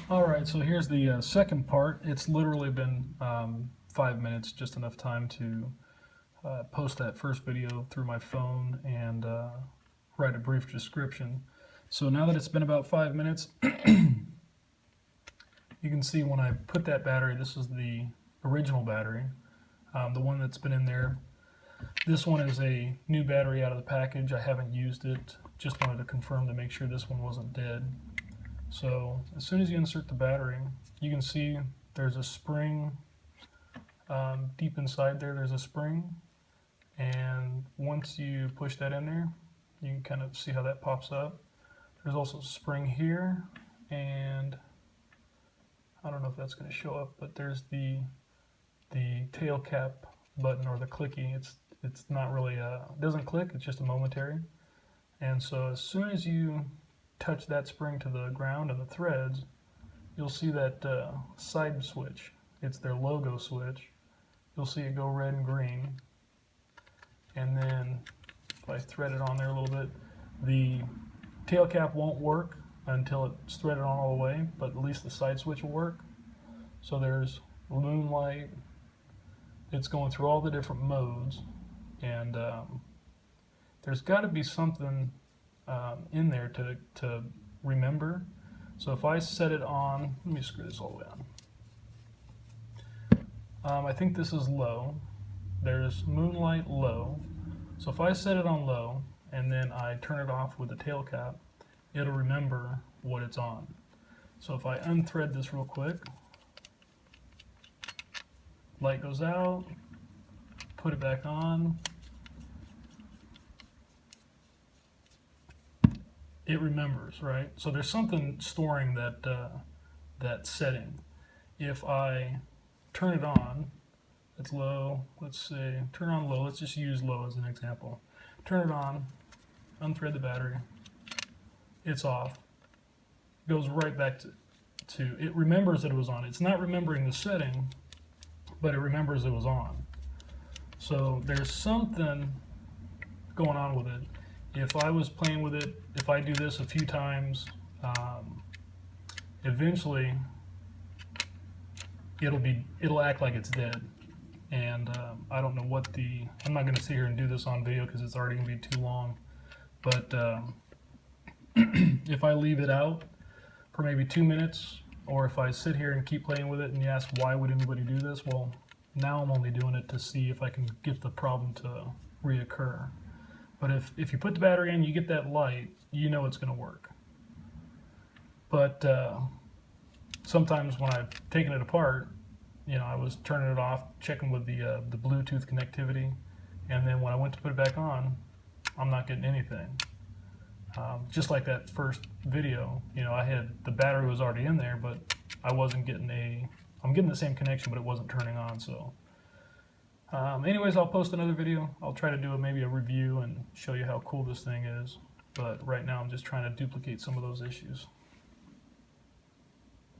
Alright, so here's the second part. It's literally been 5 minutes, just enough time to post that first video through my phone and write a brief description. So now that it's been about 5 minutes, you can see when I put that battery, this is the original battery, the one that's been in there. This one is a new battery out of the package. I haven't used it, just wanted to confirm to make sure this one wasn't dead. So as soon as you insert the battery, you can see there's a spring deep inside there. There's a spring, and once you push that in there, you can kind of see how that pops up. There's also a spring here, and I don't know if that's going to show up, but there's the tail cap button, or the clicky. It's not really it doesn't click. It's just a momentary. And so as soon as you touch that spring to the ground and the threads, you'll see that side switch. It's their logo switch. You'll see it go red and green. And then if I thread it on there a little bit, the tail cap won't work until it's threaded on all the way, but at least the side switch will work. So there's moonlight. It's going through all the different modes, and there's got to be something in there to remember. So if I set it on, let me screw this all the way on. I think this is low. There's moonlight low. So if I set it on low and then I turn it off with the tail cap, it'll remember what it's on. So if I unthread this real quick, light goes out, put it back on, it remembers, right? So there's something storing that setting. If I turn it on, it's low, let's say, turn on low, let's just use low as an example. Turn it on, unthread the battery, it's off, goes right back to it remembers that it was on. It's not remembering the setting, but it remembers it was on. So there's something going on with it. If I was playing with it, if I do this a few times, eventually it'll act like it's dead. And I don't know what I'm not going to sit here and do this on video because it's already going to be too long. But if I leave it out for maybe 2 minutes, or if I sit here and keep playing with it and you ask why would anybody do this, well, now I'm only doing it to see if I can get the problem to reoccur. But if you put the battery in, you get that light, you know it's going to work. But sometimes when I've taken it apart, I was turning it off, checking with the Bluetooth connectivity, and then when I went to put it back on, I'm not getting anything. Just like that first video, I had the battery was already in there, but I wasn't getting I'm getting the same connection, but it wasn't turning on. So anyways, I'll post another video. I'll try to do maybe a review and show you how cool this thing is. But right now I'm just trying to duplicate some of those issues.